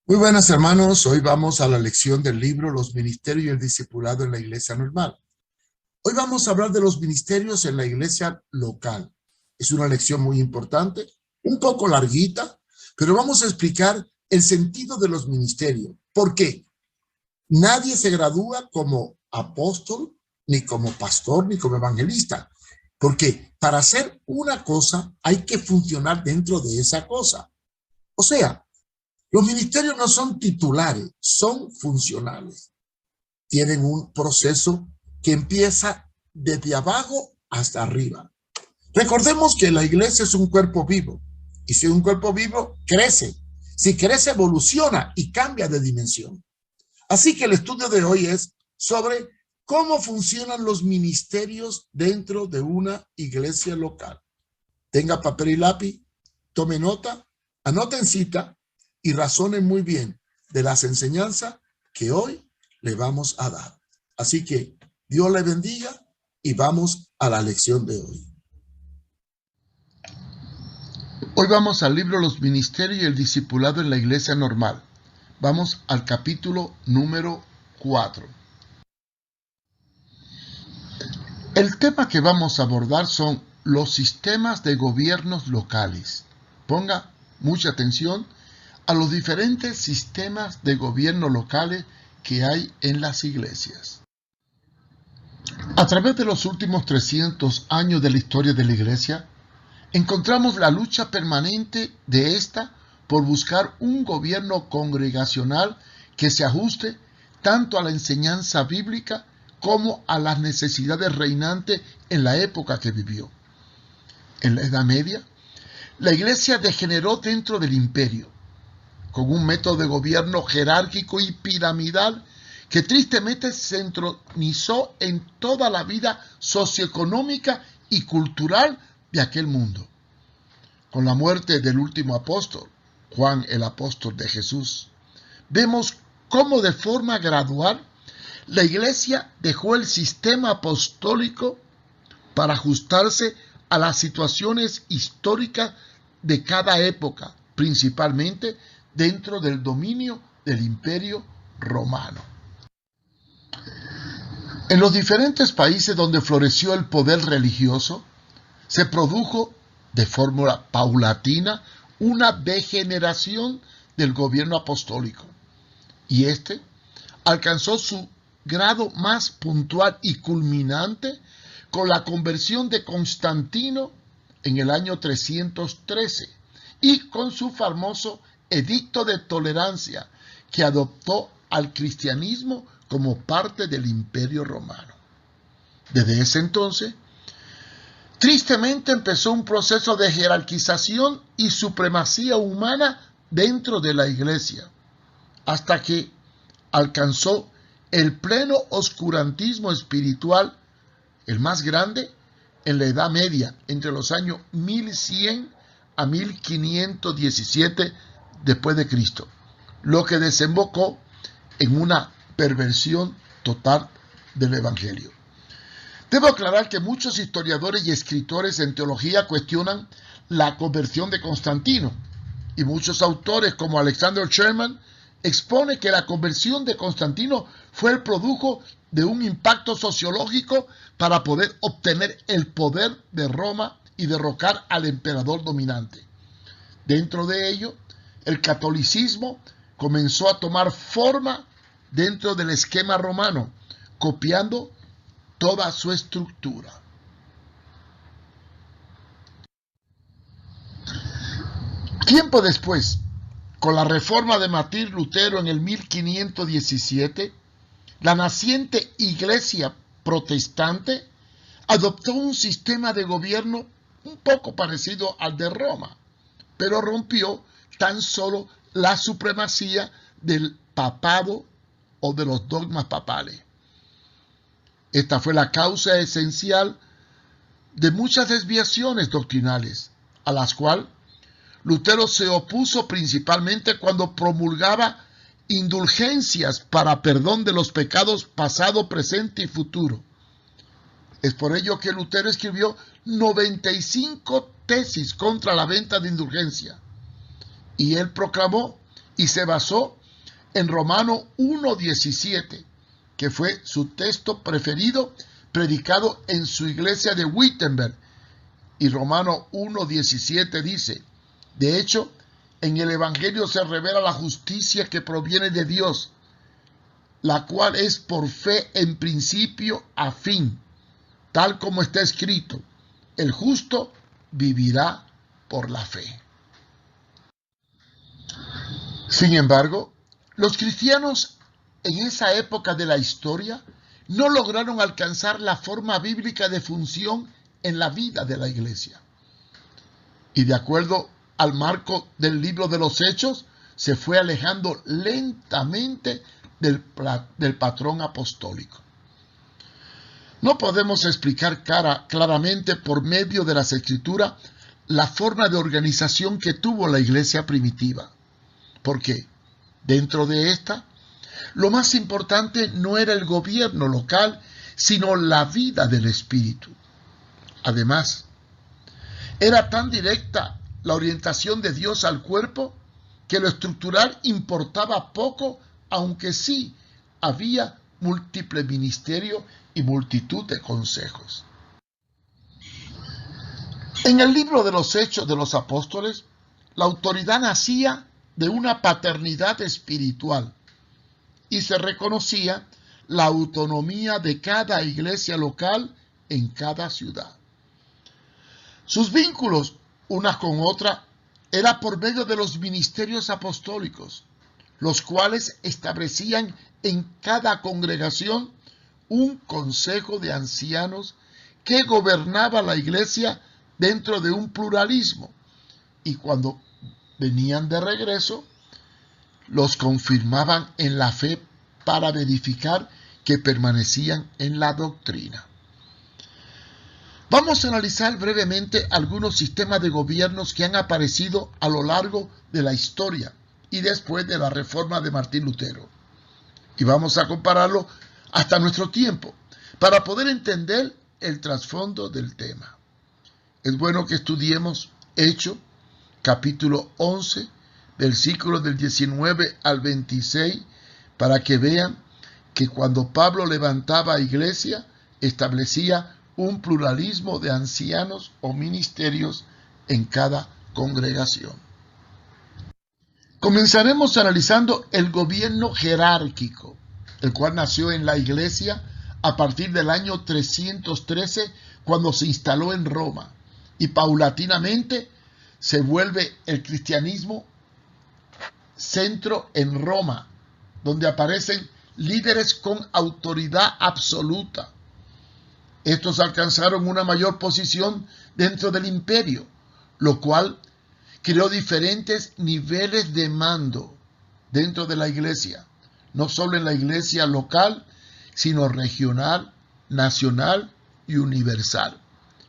Muy buenas hermanos, hoy vamos a la lección del libro Los Ministerios y el Discipulado en la Iglesia Normal. Hoy vamos a hablar de los ministerios en la iglesia local. Es una lección muy importante, un poco larguita, pero vamos a explicar el sentido de los ministerios. ¿Por qué? Nadie se gradúa como apóstol, ni como pastor, ni como evangelista, porque para hacer una cosa hay que funcionar dentro de esa cosa. O sea, los ministerios no son titulares, son funcionales. Tienen un proceso que empieza desde abajo hasta arriba. Recordemos que la iglesia es un cuerpo vivo, y si un cuerpo vivo crece, si crece evoluciona y cambia de dimensión. Así que el estudio de hoy es sobre cómo funcionan los ministerios dentro de una iglesia local. Tenga papel y lápiz, tome nota, anoten cita y razonen muy bien de las enseñanzas que hoy le vamos a dar. Así que Dios le bendiga y vamos a la lección de hoy. Hoy vamos al libro Los Ministerios y el Discipulado en la Iglesia Normal. Vamos al capítulo número 4. El tema que vamos a abordar son los sistemas de gobiernos locales. Ponga mucha atención a los diferentes sistemas de gobierno locales que hay en las iglesias. A través de los últimos 300 años de la historia de la iglesia, encontramos la lucha permanente de esta por buscar un gobierno congregacional que se ajuste tanto a la enseñanza bíblica como a las necesidades reinantes en la época que vivió. En la Edad Media, la iglesia degeneró dentro del imperio, con un método de gobierno jerárquico y piramidal que tristemente se entronizó en toda la vida socioeconómica y cultural de aquel mundo. Con la muerte del último apóstol, Juan el apóstol de Jesús, vemos cómo de forma gradual la iglesia dejó el sistema apostólico para ajustarse a las situaciones históricas de cada época, principalmente dentro del dominio del Imperio Romano. En los diferentes países donde floreció el poder religioso, se produjo de forma paulatina una degeneración del gobierno apostólico, y este alcanzó su grado más puntual y culminante con la conversión de Constantino en el año 313 y con su famoso edicto de tolerancia que adoptó al cristianismo como parte del Imperio Romano. Desde ese entonces, tristemente empezó un proceso de jerarquización y supremacía humana dentro de la iglesia, hasta que alcanzó el pleno oscurantismo espiritual, el más grande, en la Edad Media, entre los años 1100 a 1517 después de Cristo, lo que desembocó en una perversión total del Evangelio. Debo aclarar que muchos historiadores y escritores en teología cuestionan la conversión de Constantino, y muchos autores como Alexander Sherman expone que la conversión de Constantino fue el producto de un impacto sociológico para poder obtener el poder de Roma y derrocar al emperador dominante. Dentro de ello, el catolicismo comenzó a tomar forma dentro del esquema romano, copiando toda su estructura. Tiempo después, con la reforma de Martín Lutero en el 1517, la naciente iglesia protestante adoptó un sistema de gobierno un poco parecido al de Roma, pero rompió tan solo la supremacía del papado o de los dogmas papales. Esta fue la causa esencial de muchas desviaciones doctrinales, a las cuales Lutero se opuso principalmente cuando promulgaba indulgencias para perdón de los pecados pasado, presente y futuro. Es por ello que Lutero escribió 95 tesis contra la venta de indulgencia, y él proclamó y se basó en Romano 1:17, que fue su texto preferido predicado en su iglesia de Wittenberg. Y Romano 1:17 dice: de hecho, en el Evangelio se revela la justicia que proviene de Dios, la cual es por fe en principio a fin, tal como está escrito: el justo vivirá por la fe. Sin embargo, los cristianos en esa época de la historia no lograron alcanzar la forma bíblica de función en la vida de la iglesia. Y de acuerdo al marco del libro de los Hechos, se fue alejando lentamente del patrón apostólico. No podemos explicar claramente por medio de las Escrituras la forma de organización que tuvo la iglesia primitiva, porque dentro de esta, lo más importante no era el gobierno local, sino la vida del Espíritu. Además, era tan directa la orientación de Dios al cuerpo que lo estructural importaba poco, aunque sí había múltiples ministerios y multitud de consejos. En el libro de los Hechos de los Apóstoles, la autoridad nacía de una paternidad espiritual y se reconocía la autonomía de cada iglesia local en cada ciudad. Sus vínculos unas con otras era por medio de los ministerios apostólicos, los cuales establecían en cada congregación un consejo de ancianos que gobernaba la iglesia dentro de un pluralismo, y cuando venían de regreso, los confirmaban en la fe para verificar que permanecían en la doctrina. Vamos a analizar brevemente algunos sistemas de gobiernos que han aparecido a lo largo de la historia y después de la reforma de Martín Lutero. Y vamos a compararlo hasta nuestro tiempo para poder entender el trasfondo del tema. Es bueno que estudiemos Hechos, capítulo 11, versículos del 19 al 26, para que vean que cuando Pablo levantaba iglesia, establecía un pluralismo de ancianos o ministerios en cada congregación. Comenzaremos analizando el gobierno jerárquico, el cual nació en la iglesia a partir del año 313, cuando se instaló en Roma, y paulatinamente se vuelve el cristianismo centro en Roma, donde aparecen líderes con autoridad absoluta. Estos alcanzaron una mayor posición dentro del imperio, lo cual creó diferentes niveles de mando dentro de la iglesia, no solo en la iglesia local, sino regional, nacional y universal,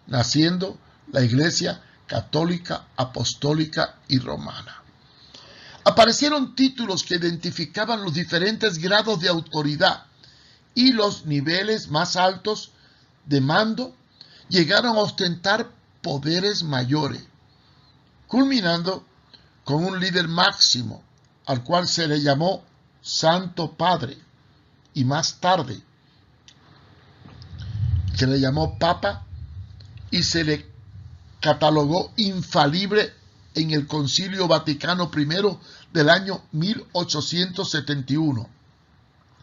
naciendo la iglesia católica, apostólica y romana. Aparecieron títulos que identificaban los diferentes grados de autoridad, y los niveles más altos de mando llegaron a ostentar poderes mayores, culminando con un líder máximo al cual se le llamó Santo Padre, y más tarde se le llamó Papa y se le catalogó infalible en el Concilio Vaticano I del año 1871,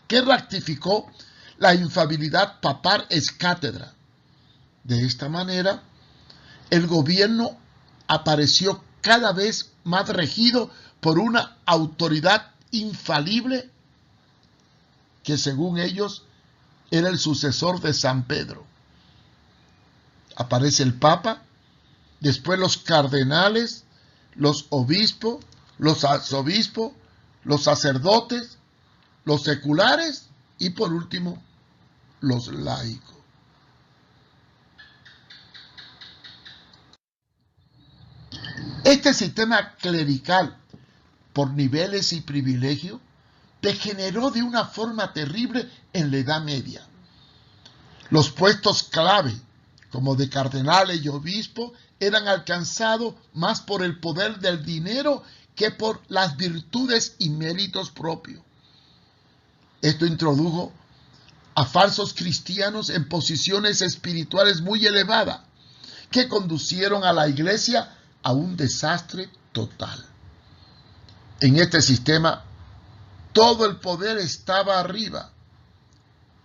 que ratificó la infalibilidad papal ex cátedra. De esta manera, el gobierno apareció cada vez más regido por una autoridad infalible que, según ellos, era el sucesor de San Pedro. Aparece el Papa, después los cardenales, los obispos, los arzobispos, los sacerdotes, los seculares y por último los laicos. Este sistema clerical por niveles y privilegios degeneró de una forma terrible en la Edad Media. Los puestos clave, como de cardenales y obispos, eran alcanzados más por el poder del dinero que por las virtudes y méritos propios. Esto introdujo a falsos cristianos en posiciones espirituales muy elevadas, que conducieron a la iglesia a un desastre total. En este sistema, todo el poder estaba arriba,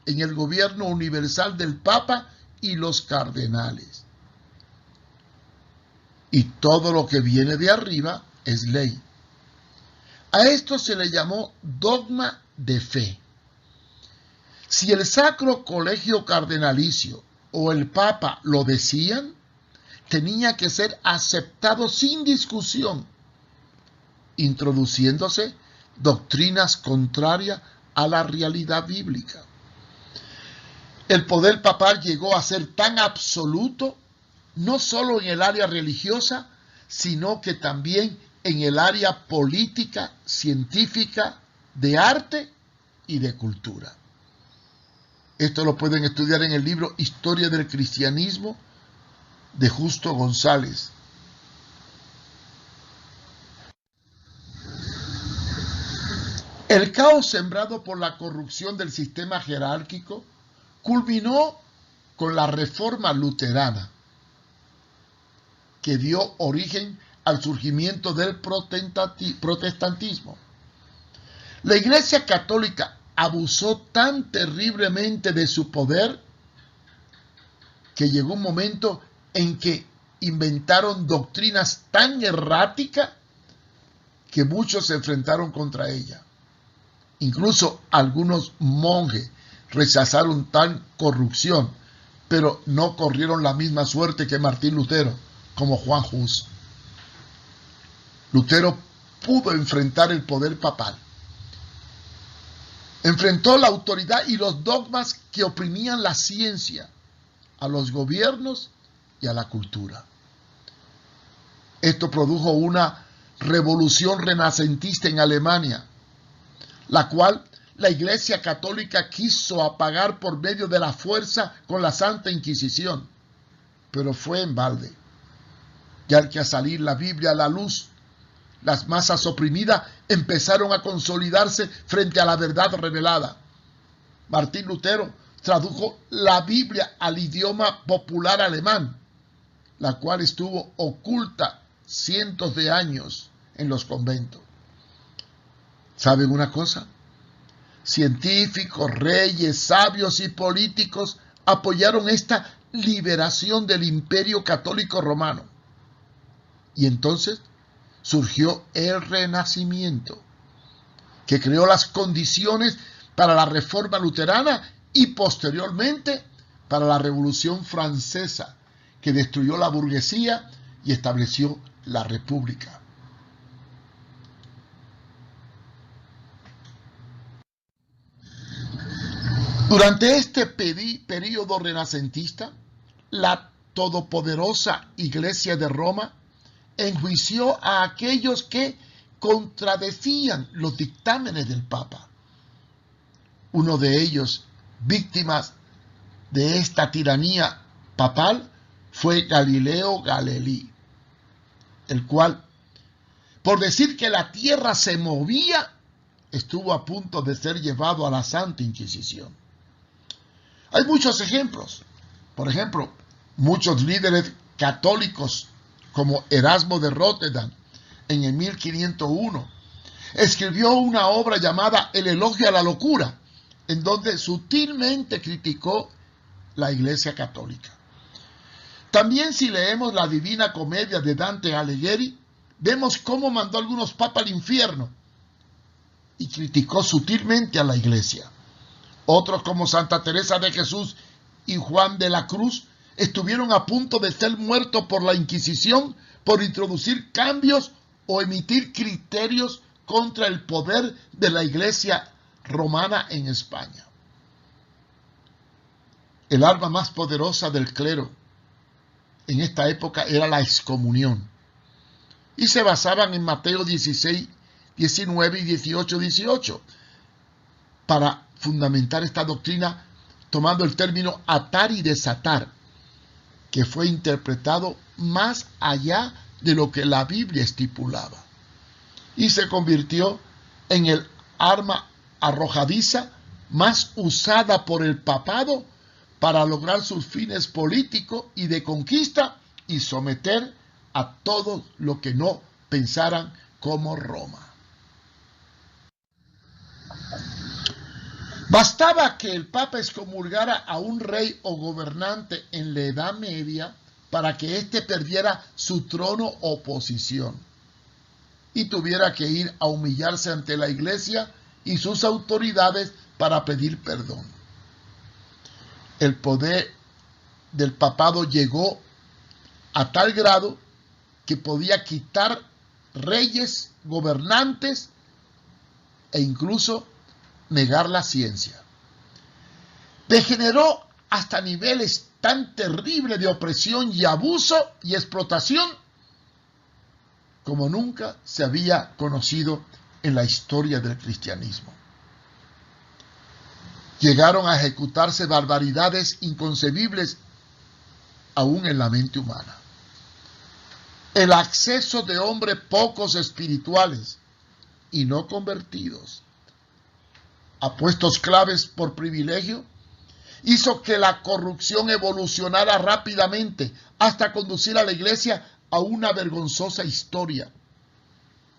en el gobierno universal del Papa y los cardenales. Y todo lo que viene de arriba es ley. A esto se le llamó dogma de fe. Si el Sacro Colegio Cardenalicio o el Papa lo decían, tenía que ser aceptado sin discusión, introduciéndose doctrinas contrarias a la realidad bíblica. El poder papal llegó a ser tan absoluto, no solo en el área religiosa, sino que también en el área política, científica, de arte y de cultura. Esto lo pueden estudiar en el libro Historia del Cristianismo de Justo González. El caos sembrado por la corrupción del sistema jerárquico culminó con la Reforma Luterana, que dio origen al surgimiento del protestantismo. La Iglesia Católica abusó tan terriblemente de su poder que llegó un momento en que inventaron doctrinas tan erráticas que muchos se enfrentaron contra ella. Incluso algunos monjes rechazaron tal corrupción, pero no corrieron la misma suerte que Martín Lutero, como Juan Hus. Lutero pudo enfrentar el poder papal. Enfrentó la autoridad y los dogmas que oprimían la ciencia, a los gobiernos y a la cultura. Esto produjo una revolución renacentista en Alemania, la cual la Iglesia Católica quiso apagar por medio de la fuerza con la Santa Inquisición, pero fue en balde. Ya que al salir la Biblia a la luz, las masas oprimidas empezaron a consolidarse frente a la verdad revelada. Martín Lutero tradujo la Biblia al idioma popular alemán, la cual estuvo oculta cientos de años en los conventos. ¿Saben una cosa? Científicos, reyes, sabios y políticos apoyaron esta liberación del Imperio Católico Romano. Y entonces surgió el Renacimiento, que creó las condiciones para la Reforma Luterana y posteriormente para la Revolución Francesa, que destruyó la burguesía y estableció la República. Durante este período renacentista, la todopoderosa Iglesia de Roma enjuició a aquellos que contradecían los dictámenes del Papa. Uno de ellos, víctimas de esta tiranía papal, fue Galileo Galilei, el cual, por decir que la tierra se movía, estuvo a punto de ser llevado a la Santa Inquisición. Hay muchos ejemplos. Por ejemplo, muchos líderes católicos como Erasmo de Rotterdam, en el 1501, escribió una obra llamada El Elogio a la Locura, en donde sutilmente criticó la Iglesia Católica. También si leemos la Divina Comedia de Dante Alighieri, vemos cómo mandó a algunos papas al infierno y criticó sutilmente a la Iglesia. Otros como Santa Teresa de Jesús y Juan de la Cruz estuvieron a punto de ser muertos por la Inquisición por introducir cambios o emitir criterios contra el poder de la Iglesia romana en España. El arma más poderosa del clero en esta época era la excomunión, y se basaban en Mateo 16, 19 y 18, 18, para fundamentar esta doctrina tomando el término atar y desatar. que fue interpretado más allá de lo que la Biblia estipulaba y se convirtió en el arma arrojadiza más usada por el papado para lograr sus fines políticos y de conquista y someter a todos los que no pensaran como Roma. Bastaba que el Papa excomulgara a un rey o gobernante en la Edad Media para que éste perdiera su trono o posición y tuviera que ir a humillarse ante la Iglesia y sus autoridades para pedir perdón. El poder del papado llegó a tal grado que podía quitar reyes, gobernantes e incluso negar la ciencia. Degeneró hasta niveles tan terribles de opresión y abuso y explotación como nunca se había conocido en la historia del cristianismo. Llegaron a ejecutarse barbaridades inconcebibles aún en la mente humana. El acceso de hombres pocos espirituales y no convertidos a puestos claves por privilegio hizo que la corrupción evolucionara rápidamente hasta conducir a la Iglesia a una vergonzosa historia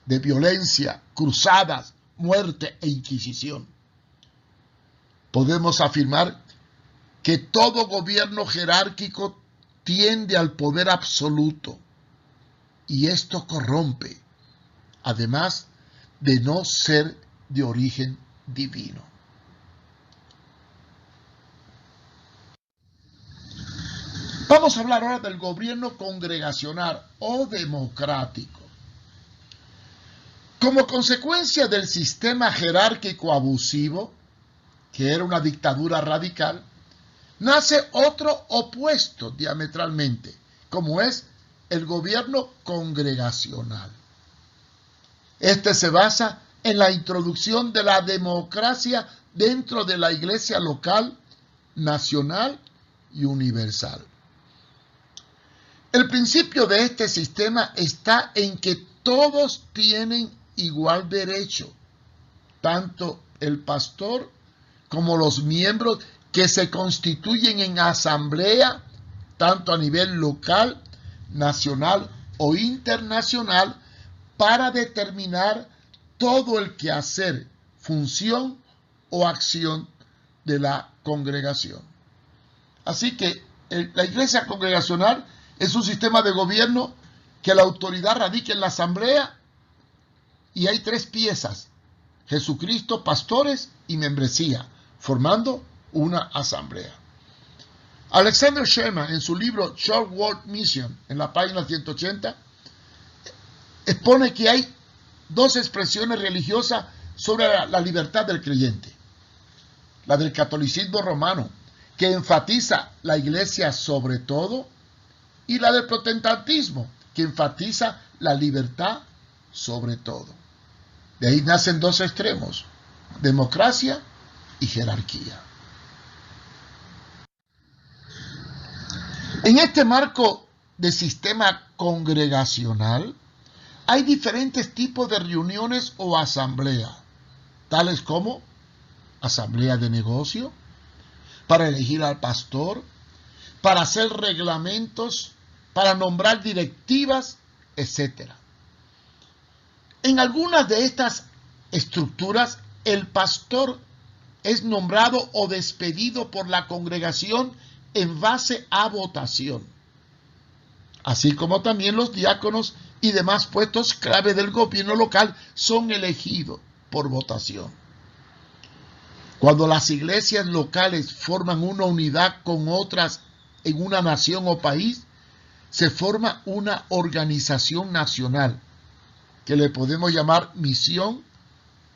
de violencia, cruzadas, muerte e inquisición. Podemos afirmar que todo gobierno jerárquico tiende al poder absoluto y esto corrompe, además de no ser de origen divino. Vamos a hablar ahora del gobierno congregacional o democrático. Como consecuencia del sistema jerárquico abusivo, que era una dictadura radical, nace otro opuesto diametralmente, como es el gobierno congregacional. Este se basa en la introducción de la democracia dentro de la iglesia local, nacional y universal. El principio de este sistema está en que todos tienen igual derecho, tanto el pastor como los miembros que se constituyen en asamblea, tanto a nivel local, nacional o internacional, para determinar todo el quehacer, función o acción de la congregación. Así que la iglesia congregacional es un sistema de gobierno que la autoridad radica en la asamblea y hay tres piezas: Jesucristo, pastores y membresía, formando una asamblea. Alexander Sherman, en su libro Short World Mission, en la página 180, expone que hay dos expresiones religiosas sobre la libertad del creyente. La del catolicismo romano, que enfatiza la iglesia sobre todo, y la del protestantismo, que enfatiza la libertad sobre todo. De ahí nacen dos extremos: democracia y jerarquía. En este marco de sistema congregacional, hay diferentes tipos de reuniones o asambleas, tales como asamblea de negocio, para elegir al pastor, para hacer reglamentos, para nombrar directivas, etc. En algunas de estas estructuras, el pastor es nombrado o despedido por la congregación en base a votación, así como también los diáconos y demás puestos clave del gobierno local son elegidos por votación. Cuando las iglesias locales forman una unidad con otras en una nación o país, se forma una organización nacional que le podemos llamar misión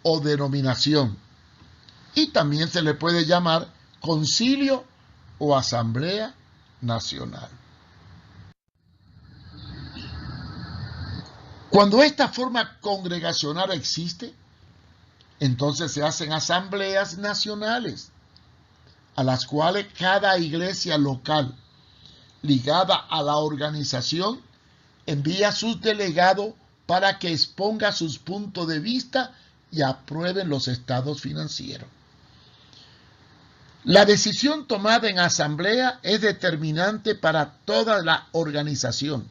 o denominación, y también se le puede llamar concilio o asamblea nacional. Cuando esta forma congregacional existe, entonces se hacen asambleas nacionales, a las cuales cada iglesia local ligada a la organización envía a sus delegados para que exponga sus puntos de vista y aprueben los estados financieros. La decisión tomada en asamblea es determinante para toda la organización,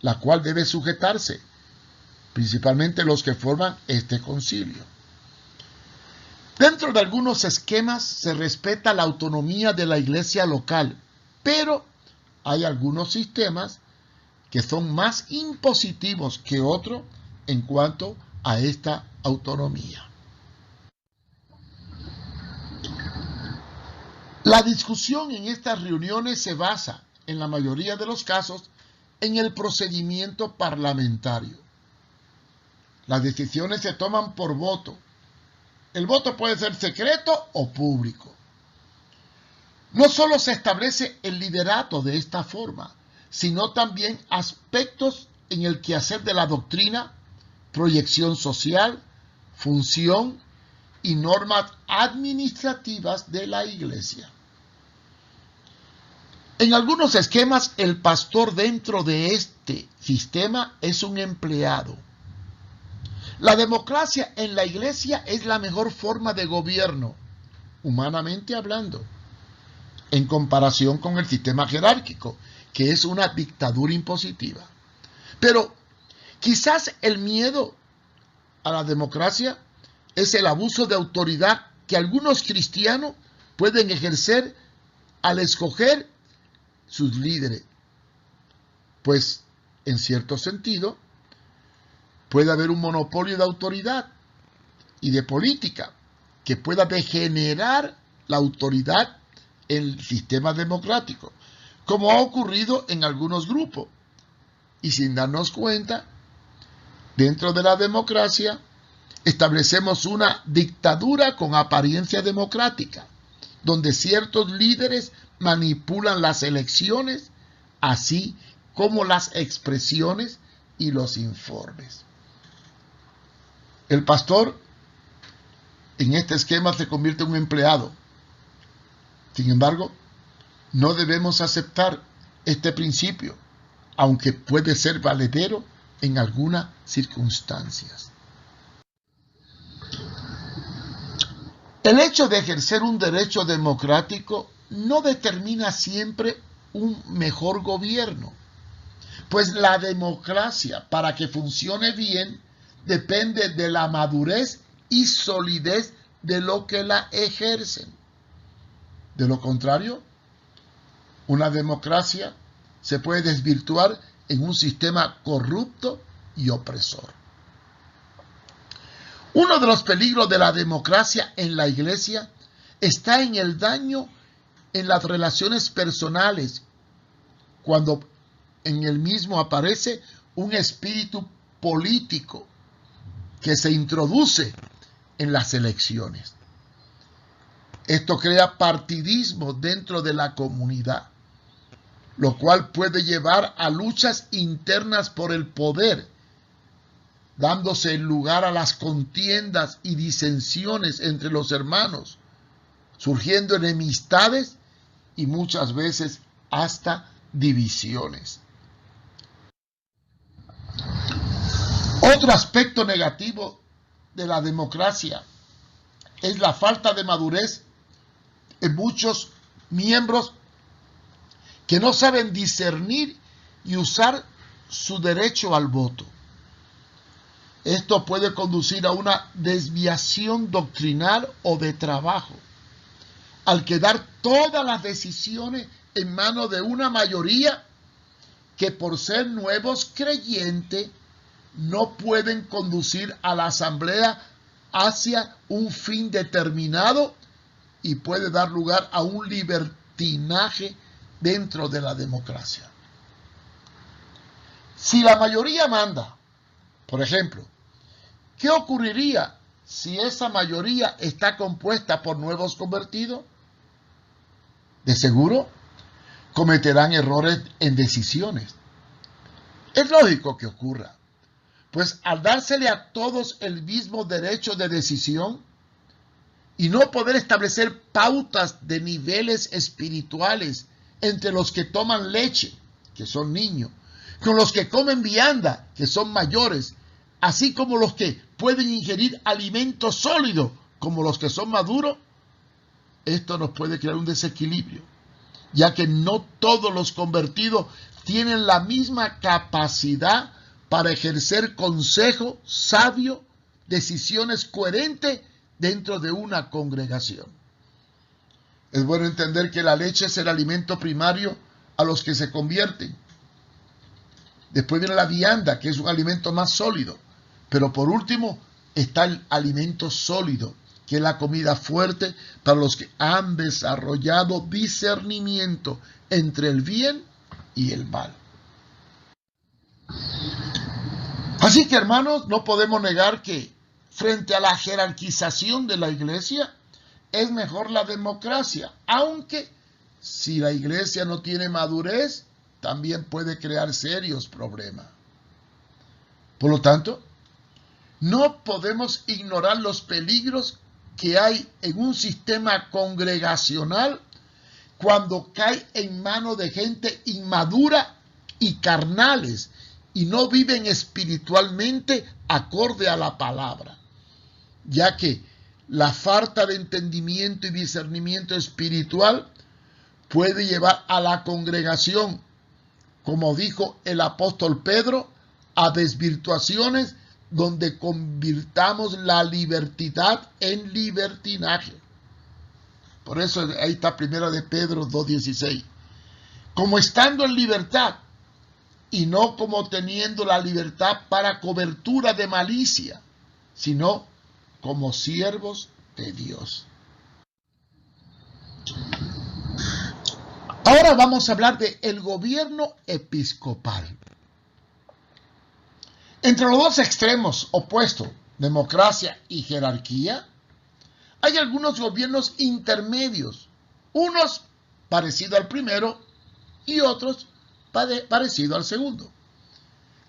la cual debe sujetarse, principalmente los que forman este concilio. Dentro de algunos esquemas se respeta la autonomía de la iglesia local, pero hay algunos sistemas que son más impositivos que otros en cuanto a esta autonomía. La discusión en estas reuniones se basa, en la mayoría de los casos, en el procedimiento parlamentario. Las decisiones se toman por voto. El voto puede ser secreto o público. No solo se establece el liderato de esta forma, sino también aspectos en el quehacer de la doctrina, proyección social, función y normas administrativas de la iglesia. En algunos esquemas, el pastor dentro de este sistema es un empleado. La democracia en la iglesia es la mejor forma de gobierno, humanamente hablando, en comparación con el sistema jerárquico, que es una dictadura impositiva. Pero quizás el miedo a la democracia es el abuso de autoridad que algunos cristianos pueden ejercer al escoger sus líderes. Pues, en cierto sentido, puede haber un monopolio de autoridad y de política que pueda degenerar la autoridad en el sistema democrático, como ha ocurrido en algunos grupos. Y sin darnos cuenta, dentro de la democracia, establecemos una dictadura con apariencia democrática, donde ciertos líderes manipulan las elecciones, así como las expresiones y los informes. El pastor en este esquema se convierte en un empleado. Sin embargo, no debemos aceptar este principio, aunque puede ser valedero en algunas circunstancias. El hecho de ejercer un derecho democrático no determina siempre un mejor gobierno, pues la democracia, para que funcione bien, depende de la madurez y solidez de lo que la ejercen. De lo contrario, una democracia se puede desvirtuar en un sistema corrupto y opresor. Uno de los peligros de la democracia en la iglesia está en el daño en las relaciones personales, cuando en el mismo aparece un espíritu político que se introduce en las elecciones. Esto crea partidismo dentro de la comunidad, lo cual puede llevar a luchas internas por el poder, dándose lugar a las contiendas y disensiones entre los hermanos, surgiendo enemistades y muchas veces hasta divisiones. Otro aspecto negativo de la democracia es la falta de madurez en muchos miembros que no saben discernir y usar su derecho al voto. Esto puede conducir a una desviación doctrinal o de trabajo, al quedar todas las decisiones en manos de una mayoría que por ser nuevos creyentes no pueden conducir a la asamblea hacia un fin determinado y puede dar lugar a un libertinaje dentro de la democracia. Si la mayoría manda, por ejemplo, ¿qué ocurriría si esa mayoría está compuesta por nuevos convertidos? De seguro cometerán errores en decisiones. Es lógico que ocurra, pues al dársele a todos el mismo derecho de decisión y no poder establecer pautas de niveles espirituales entre los que toman leche, que son niños, con los que comen vianda, que son mayores, así como los que pueden ingerir alimentos sólidos, como los que son maduros, esto nos puede crear un desequilibrio, ya que no todos los convertidos tienen la misma capacidad para ejercer consejo sabio, decisiones coherentes dentro de una congregación. Es bueno entender que la leche es el alimento primario a los que se convierten. Después viene la vianda, que es un alimento más sólido. Pero por último está el alimento sólido, que es la comida fuerte para los que han desarrollado discernimiento entre el bien y el mal. Así que, hermanos, no podemos negar que frente a la jerarquización de la iglesia, es mejor la democracia, aunque si la iglesia no tiene madurez, también puede crear serios problemas. Por lo tanto, no podemos ignorar los peligros que hay en un sistema congregacional cuando cae en manos de gente inmadura y carnales y no viven espiritualmente acorde a la palabra, ya que la falta de entendimiento y discernimiento espiritual puede llevar a la congregación, como dijo el apóstol Pedro, a desvirtuaciones donde convirtamos la libertad en libertinaje. Por eso ahí está 1 de Pedro 2:16. Como estando en libertad, y no como teniendo la libertad para cobertura de malicia, sino como siervos de Dios. Ahora vamos a hablar del gobierno episcopal. Entre los dos extremos opuestos, democracia y jerarquía, hay algunos gobiernos intermedios, unos parecidos al primero y otros parecidos al segundo.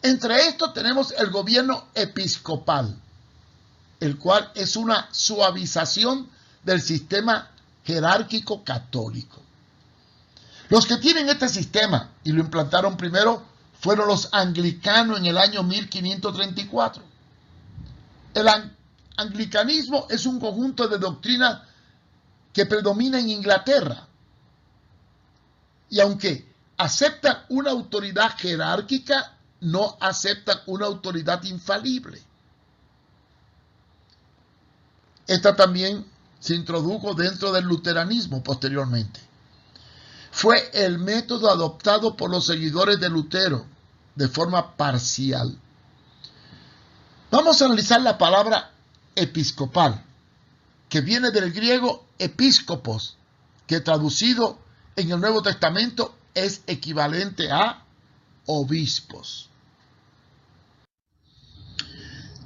Entre estos tenemos el gobierno episcopal, el cual es una suavización del sistema jerárquico católico. Los que tienen este sistema y lo implantaron primero fueron los anglicanos en el año 1534. El anglicanismo es un conjunto de doctrinas que predomina en Inglaterra. Y aunque aceptan una autoridad jerárquica, no aceptan una autoridad infalible. Esta también se introdujo dentro del luteranismo posteriormente. Fue el método adoptado por los seguidores de Lutero de forma parcial. Vamos a analizar la palabra episcopal, que viene del griego episcopos, que traducido en el Nuevo Testamento es equivalente a obispos.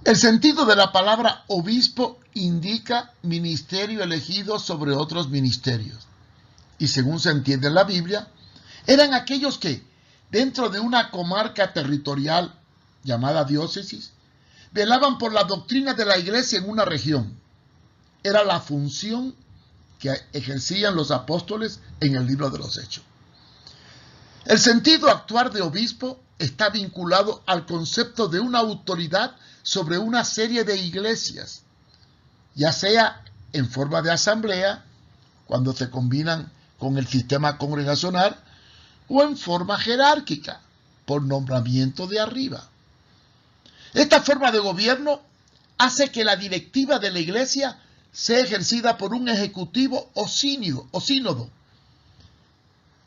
El sentido de la palabra obispo indica ministerio elegido sobre otros ministerios. Y según se entiende en la Biblia, eran aquellos que, dentro de una comarca territorial llamada diócesis, velaban por la doctrina de la iglesia en una región. Era la función que ejercían los apóstoles en el libro de los Hechos. El sentido actual de obispo está vinculado al concepto de una autoridad sobre una serie de iglesias, ya sea en forma de asamblea, cuando se combinan con el sistema congregacional, o en forma jerárquica, por nombramiento de arriba. Esta forma de gobierno hace que la directiva de la iglesia sea ejercida por un ejecutivo o sínodo.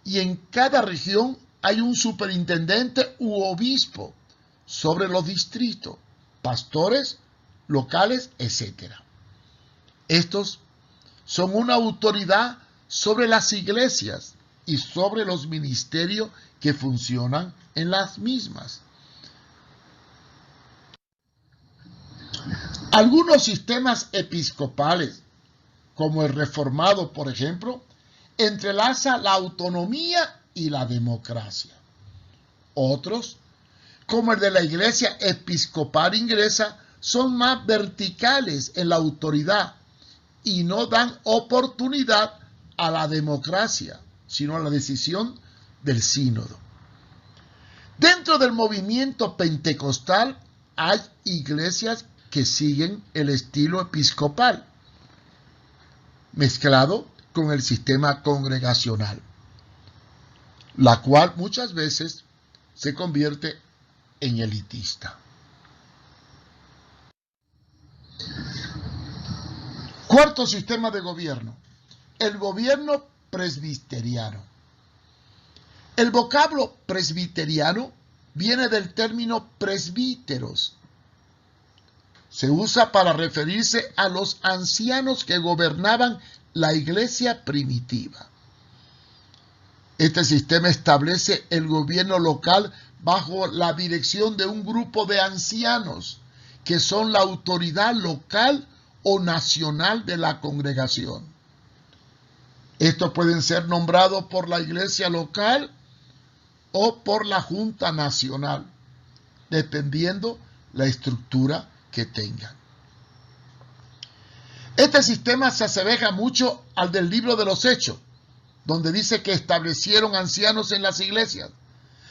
Y en cada región hay un superintendente u obispo sobre los distritos, pastores locales, etc. Estos son una autoridad sobre las iglesias y sobre los ministerios que funcionan en las mismas. Algunos sistemas episcopales, como el reformado, por ejemplo, entrelaza la autonomía y la democracia. Otros, como el de la Iglesia Episcopal Inglesa, son más verticales en la autoridad y no dan oportunidad a la democracia, sino a la decisión del sínodo. Dentro del movimiento pentecostal hay iglesias que siguen el estilo episcopal, mezclado con el sistema congregacional, la cual muchas veces se convierte en elitista. Cuarto sistema de gobierno, el gobierno presbiteriano. El vocablo presbiteriano viene del término presbíteros. Se usa para referirse a los ancianos que gobernaban la iglesia primitiva. Este sistema establece el gobierno local bajo la dirección de un grupo de ancianos que son la autoridad local o nacional de la congregación. Estos pueden ser nombrados por la iglesia local o por la Junta Nacional, dependiendo la estructura que tengan. Este sistema se asemeja mucho al del libro de los Hechos, donde dice que establecieron ancianos en las iglesias,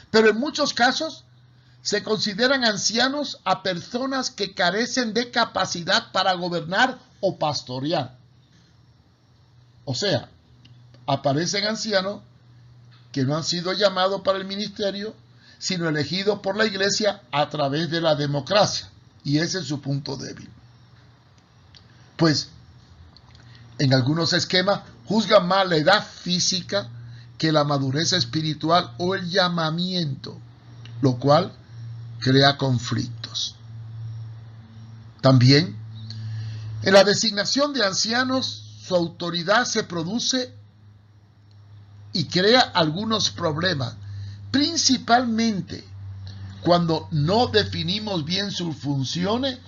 pero en muchos casos se consideran ancianos a personas que carecen de capacidad para gobernar o pastorear. O sea, aparecen ancianos que no han sido llamados para el ministerio, sino elegidos por la iglesia a través de la democracia. Y ese es su punto débil. Pues, en algunos esquemas, juzgan más la edad física que la madurez espiritual o el llamamiento, lo cual crea conflictos. También, en la designación de ancianos, su autoridad se produce y crea algunos problemas, principalmente cuando no definimos bien sus funciones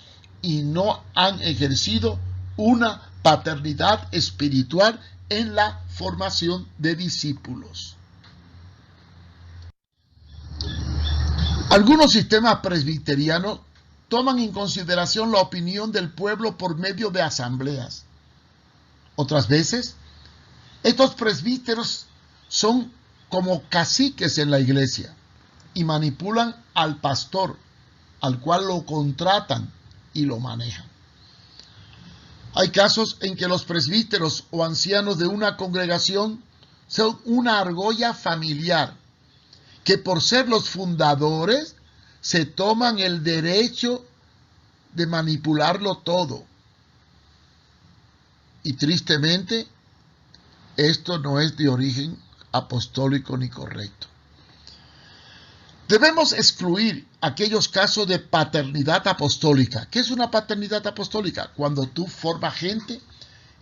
y no han ejercido una paternidad espiritual en la formación de discípulos. Algunos sistemas presbiterianos toman en consideración la opinión del pueblo por medio de asambleas. Otras veces, estos presbíteros son como caciques en la iglesia y manipulan al pastor, al cual lo contratan y lo manejan. Hay casos en que los presbíteros o ancianos de una congregación son una argolla familiar, que por ser los fundadores se toman el derecho de manipularlo todo. Y tristemente, esto no es de origen apostólico ni correcto. Debemos excluir aquellos casos de paternidad apostólica. ¿Qué es una paternidad apostólica? Cuando tú formas gente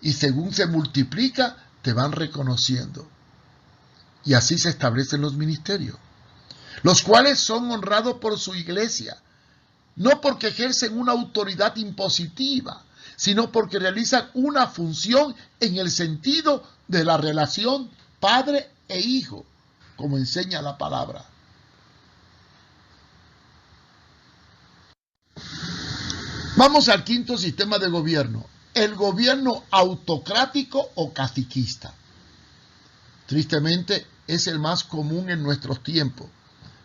y según se multiplica, te van reconociendo. Y así se establecen los ministerios, los cuales son honrados por su iglesia, no porque ejercen una autoridad impositiva, sino porque realizan una función en el sentido de la relación padre e hijo, como enseña la palabra. Vamos al quinto sistema de gobierno, el gobierno autocrático o caciquista. Tristemente, es el más común en nuestros tiempos,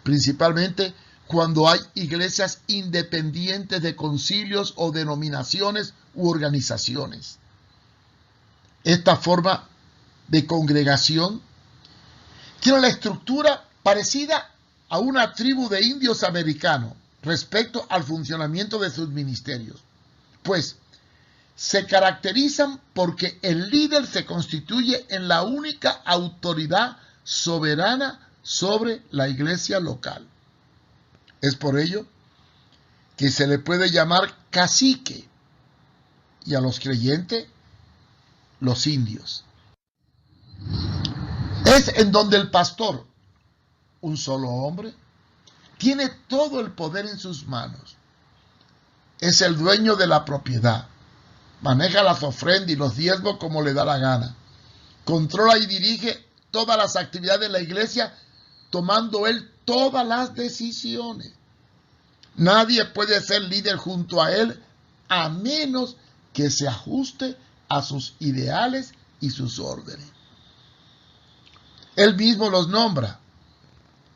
principalmente cuando hay iglesias independientes de concilios o denominaciones u organizaciones. Esta forma de congregación tiene la estructura parecida a una tribu de indios americanos respecto al funcionamiento de sus ministerios, pues se caracterizan porque el líder se constituye en la única autoridad soberana sobre la iglesia local. Es por ello que se le puede llamar cacique y a los creyentes los indios. Es en donde el pastor, un solo hombre, tiene todo el poder en sus manos. Es el dueño de la propiedad. Maneja las ofrendas y los diezmos como le da la gana. Controla y dirige todas las actividades de la iglesia, tomando él todas las decisiones. Nadie puede ser líder junto a él a menos que se ajuste a sus ideales y sus órdenes. Él mismo los nombra.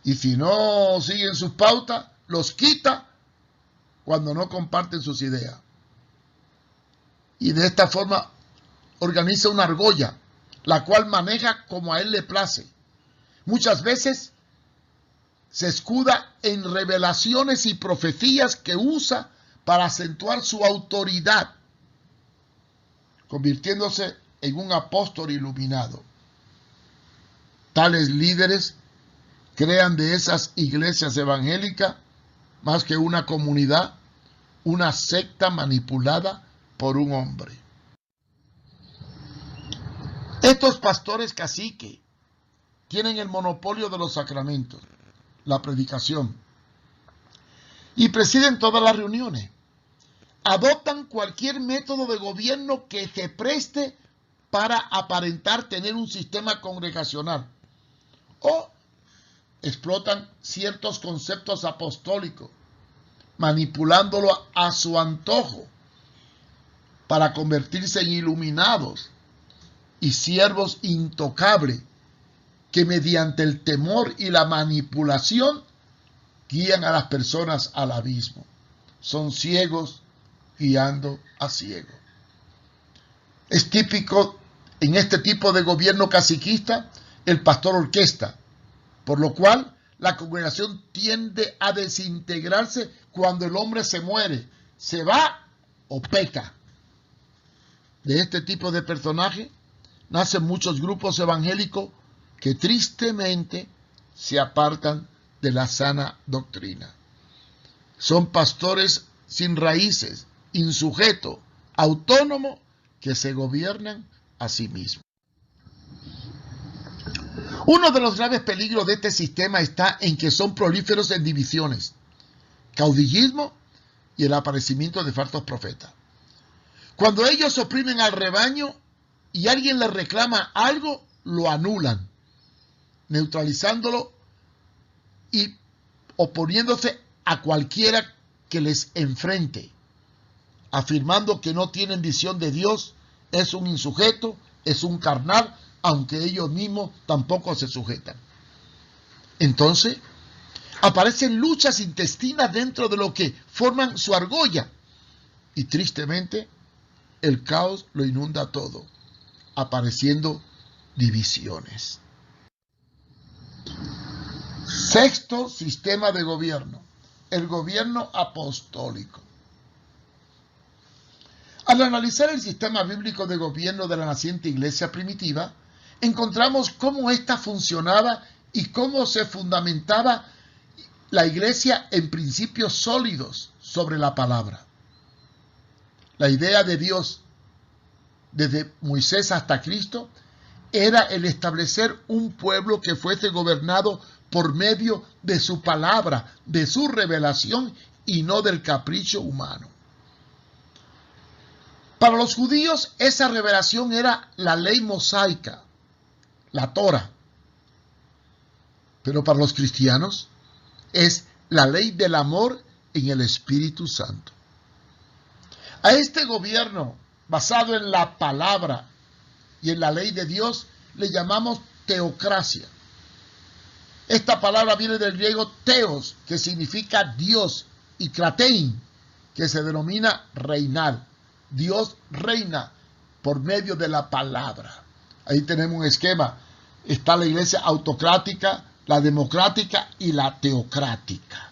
Y si no siguen sus pautas, los quita cuando no comparten sus ideas. Y de esta forma organiza una argolla, la cual maneja como a él le place. Muchas veces se escuda en revelaciones y profecías que usa para acentuar su autoridad, convirtiéndose en un apóstol iluminado. Tales líderes crean de esas iglesias evangélicas más que una comunidad, una secta manipulada por un hombre. Estos pastores caciques tienen el monopolio de los sacramentos, la predicación, y presiden todas las reuniones. Adoptan cualquier método de gobierno que se preste para aparentar tener un sistema congregacional, o explotan ciertos conceptos apostólicos, manipulándolo a su antojo para convertirse en iluminados y siervos intocables que mediante el temor y la manipulación guían a las personas al abismo. Son ciegos guiando a ciegos. Es típico en este tipo de gobierno caciquista el pastor orquesta, por lo cual la congregación tiende a desintegrarse cuando el hombre se muere, se va o peca. De este tipo de personaje nacen muchos grupos evangélicos que tristemente se apartan de la sana doctrina. Son pastores sin raíces, insujetos, autónomos, que se gobiernan a sí mismos. Uno de los graves peligros de este sistema está en que son prolíferos en divisiones, caudillismo y el aparecimiento de falsos profetas. Cuando ellos oprimen al rebaño y alguien les reclama algo, lo anulan, neutralizándolo y oponiéndose a cualquiera que les enfrente, afirmando que no tienen visión de Dios, es un insujeto, es un carnal, aunque ellos mismos tampoco se sujetan. Entonces, aparecen luchas intestinas dentro de lo que forman su argolla, y tristemente, el caos lo inunda todo, apareciendo divisiones. Sexto sistema de gobierno, el gobierno apostólico. Al analizar el sistema bíblico de gobierno de la naciente iglesia primitiva, encontramos cómo ésta funcionaba y cómo se fundamentaba la iglesia en principios sólidos sobre la palabra. La idea de Dios, desde Moisés hasta Cristo, era el establecer un pueblo que fuese gobernado por medio de su palabra, de su revelación y no del capricho humano. Para los judíos esa revelación era la ley mosaica, la Torá. Pero para los cristianos es la ley del amor en el Espíritu Santo. A este gobierno basado en la palabra y en la ley de Dios le llamamos teocracia. Esta palabra viene del griego theos, que significa Dios, y kratein, que se denomina reinar. Dios reina por medio de la palabra. Ahí tenemos un esquema. Está la iglesia autocrática, la democrática y la teocrática.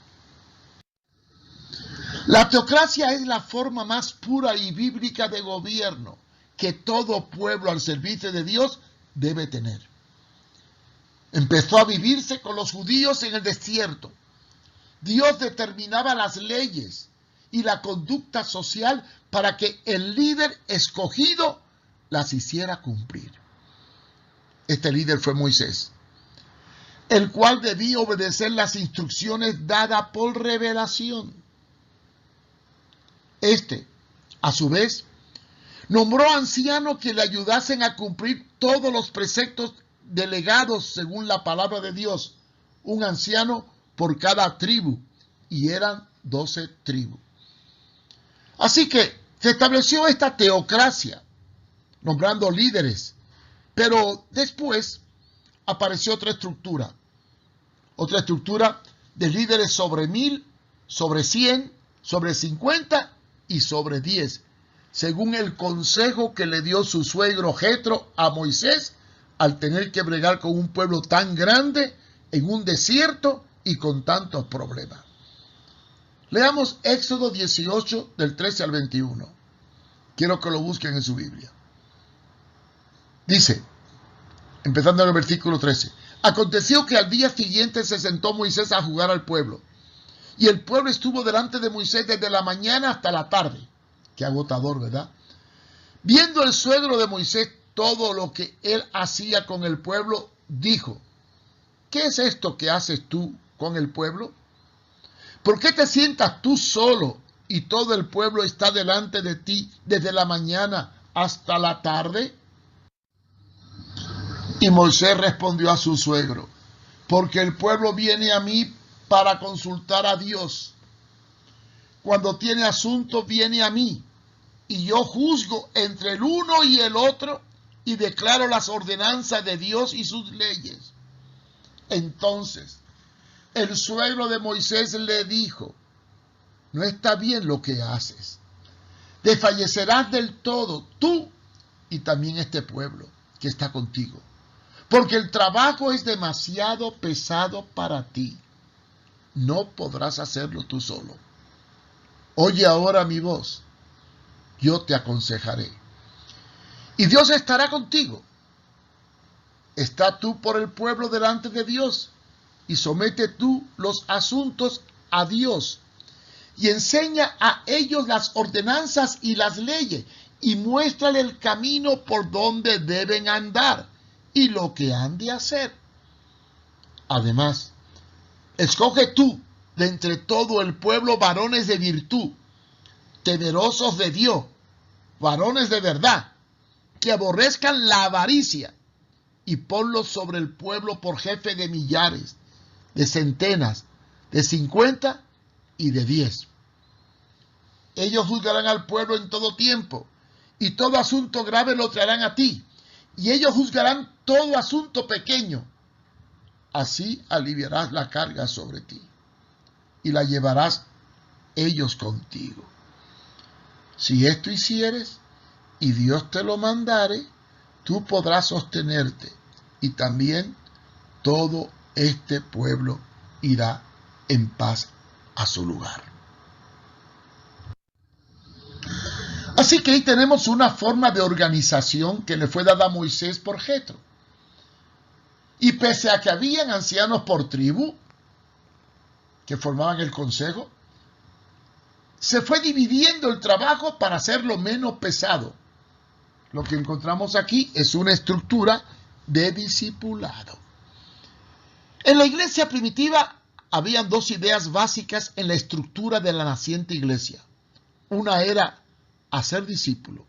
La teocracia es la forma más pura y bíblica de gobierno que todo pueblo al servicio de Dios debe tener. Empezó a vivirse con los judíos en el desierto. Dios determinaba las leyes y la conducta social para que el líder escogido las hiciera cumplir. Este líder fue Moisés, el cual debía obedecer las instrucciones dadas por revelación. Este, a su vez, nombró ancianos que le ayudasen a cumplir todos los preceptos delegados según la palabra de Dios, un anciano por cada tribu, y eran 12 tribus. Así que se estableció esta teocracia, nombrando líderes, pero después, apareció otra estructura de líderes sobre 1000, sobre 100, sobre 50 y sobre 10, según el consejo que le dio su suegro Jetro a Moisés al tener que bregar con un pueblo tan grande en un desierto y con tantos problemas. Leamos Éxodo 18 del 13 al 21. Quiero que lo busquen en su Biblia. Dice, empezando en el versículo 13, aconteció que al día siguiente se sentó Moisés a jugar al pueblo, y el pueblo estuvo delante de Moisés desde la mañana hasta la tarde. Qué agotador, ¿verdad? Viendo el suegro de Moisés todo lo que él hacía con el pueblo, dijo, ¿qué es esto que haces tú con el pueblo? ¿Por qué te sientas tú solo y todo el pueblo está delante de ti desde la mañana hasta la tarde? Y Moisés respondió a su suegro, porque el pueblo viene a mí para consultar a Dios. Cuando tiene asunto viene a mí, y yo juzgo entre el uno y el otro, y declaro las ordenanzas de Dios y sus leyes. Entonces, el suegro de Moisés le dijo, no está bien lo que haces. Desfallecerás del todo tú y también este pueblo que está contigo, porque el trabajo es demasiado pesado para ti. No podrás hacerlo tú solo. Oye ahora mi voz, yo te aconsejaré. Y Dios estará contigo. Está tú por el pueblo delante de Dios, y somete tú los asuntos a Dios, y enseña a ellos las ordenanzas y las leyes, y muéstrale el camino por donde deben andar, y lo que han de hacer. Además, escoge tú de entre todo el pueblo varones de virtud, temerosos de Dios, varones de verdad, que aborrezcan la avaricia, y ponlos sobre el pueblo por jefe de millares, de centenas, de 50 y de 10. Ellos juzgarán al pueblo en todo tiempo, y todo asunto grave lo traerán a ti, y ellos juzgarán todo asunto pequeño. Así aliviarás la carga sobre ti, y la llevarás ellos contigo. Si esto hicieres, y Dios te lo mandare, tú podrás sostenerte, y también todo este pueblo irá en paz a su lugar. Así que ahí tenemos una forma de organización que le fue dada a Moisés por Jetro. Y pese a que habían ancianos por tribu que formaban el consejo, se fue dividiendo el trabajo para hacerlo menos pesado. Lo que encontramos aquí es una estructura de discipulado. En la iglesia primitiva habían dos ideas básicas en la estructura de la naciente iglesia. Una era hacer discípulo,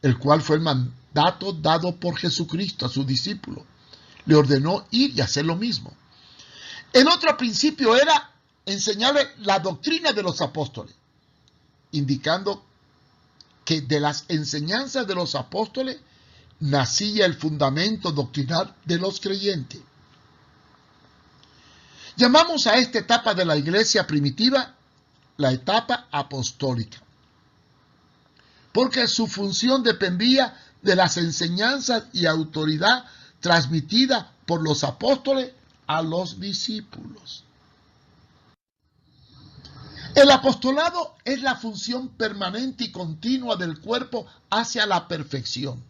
el cual fue el mandato dado por Jesucristo a sus discípulos. Le ordenó ir y hacer lo mismo. El otro principio era enseñarle la doctrina de los apóstoles, indicando que de las enseñanzas de los apóstoles nacía el fundamento doctrinal de los creyentes. Llamamos a esta etapa de la iglesia primitiva la etapa apostólica, porque su función dependía de las enseñanzas y autoridad transmitida por los apóstoles a los discípulos. El apostolado es la función permanente y continua del cuerpo hacia la perfección.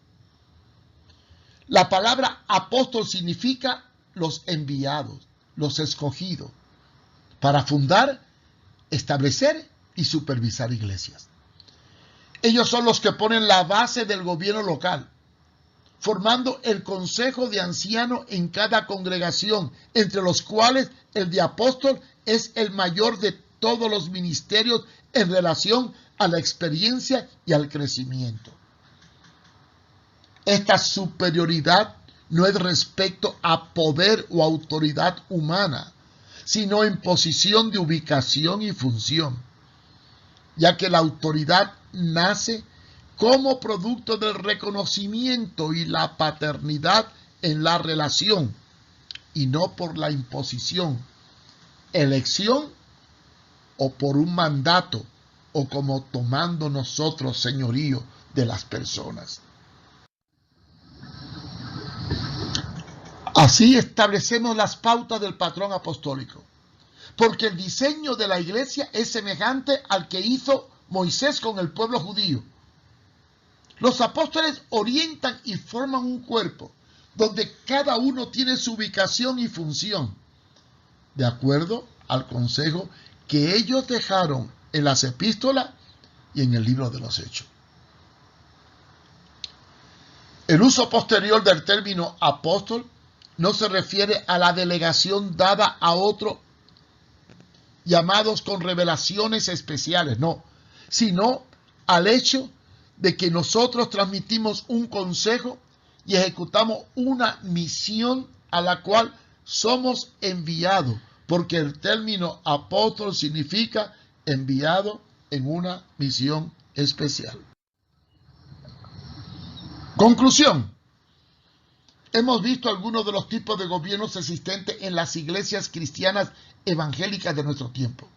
La palabra apóstol significa los enviados, los escogidos, para fundar, establecer y supervisar iglesias. Ellos son los que ponen la base del gobierno local, formando el consejo de ancianos en cada congregación, entre los cuales el de apóstol es el mayor de todos los ministerios en relación a la experiencia y al crecimiento. Esta superioridad no es respecto a poder o autoridad humana, sino en posición de ubicación y función, ya que la autoridad nace como producto del reconocimiento y la paternidad en la relación y no por la imposición, elección o por un mandato o como tomando nosotros señorío de las personas. Así establecemos las pautas del patrón apostólico, porque el diseño de la iglesia es semejante al que hizo Moisés con el pueblo judío. Los apóstoles orientan y forman un cuerpo donde cada uno tiene su ubicación y función, de acuerdo al consejo que ellos dejaron en las epístolas y en el libro de los Hechos. El uso posterior del término apóstol no se refiere a la delegación dada a otros llamados con revelaciones especiales, no, sino al hecho de que nosotros transmitimos un consejo y ejecutamos una misión a la cual somos enviados, porque el término apóstol significa enviado en una misión especial. Conclusión. Hemos visto algunos de los tipos de gobiernos existentes en las iglesias cristianas evangélicas de nuestro tiempo.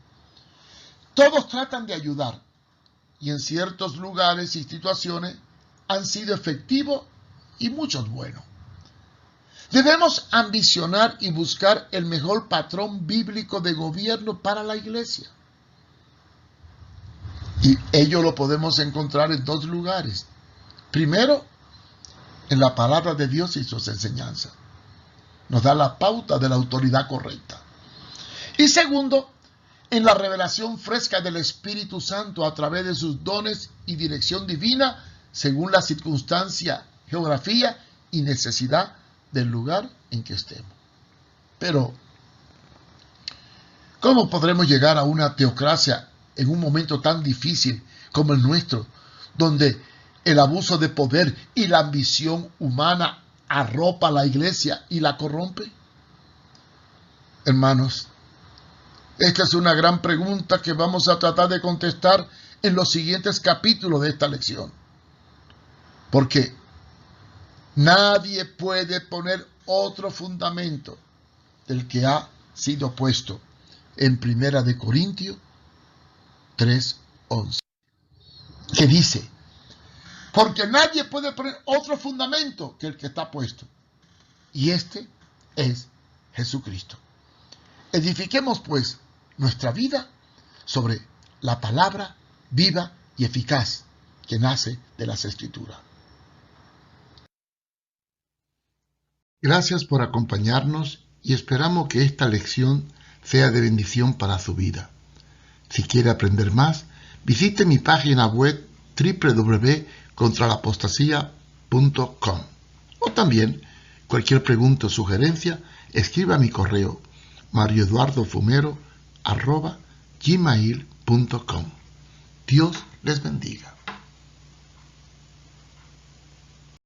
Todos tratan de ayudar y en ciertos lugares y situaciones han sido efectivos y muchos buenos. Debemos ambicionar y buscar el mejor patrón bíblico de gobierno para la iglesia. Y ello lo podemos encontrar en dos lugares. Primero, en la palabra de Dios y sus enseñanzas. Nos da la pauta de la autoridad correcta. Y segundo, en la revelación fresca del Espíritu Santo a través de sus dones y dirección divina según la circunstancia, geografía y necesidad del lugar en que estemos. Pero, ¿cómo podremos llegar a una teocracia en un momento tan difícil como el nuestro, donde el abuso de poder y la ambición humana arropa a la iglesia y la corrompe? Hermanos, esta es una gran pregunta que vamos a tratar de contestar en los siguientes capítulos de esta lección. Porque nadie puede poner otro fundamento del que ha sido puesto en 1 Corintios 3:11, que dice: porque nadie puede poner otro fundamento que el que está puesto, y este es Jesucristo. Edifiquemos pues nuestra vida sobre la palabra viva y eficaz que nace de las Escrituras. Gracias por acompañarnos y esperamos que esta lección sea de bendición para su vida. Si quiere aprender más, visite mi página web www.contralapostasía.com o también cualquier pregunta o sugerencia, escriba a mi correo marioeduardofumero@gmail.com. Dios les bendiga.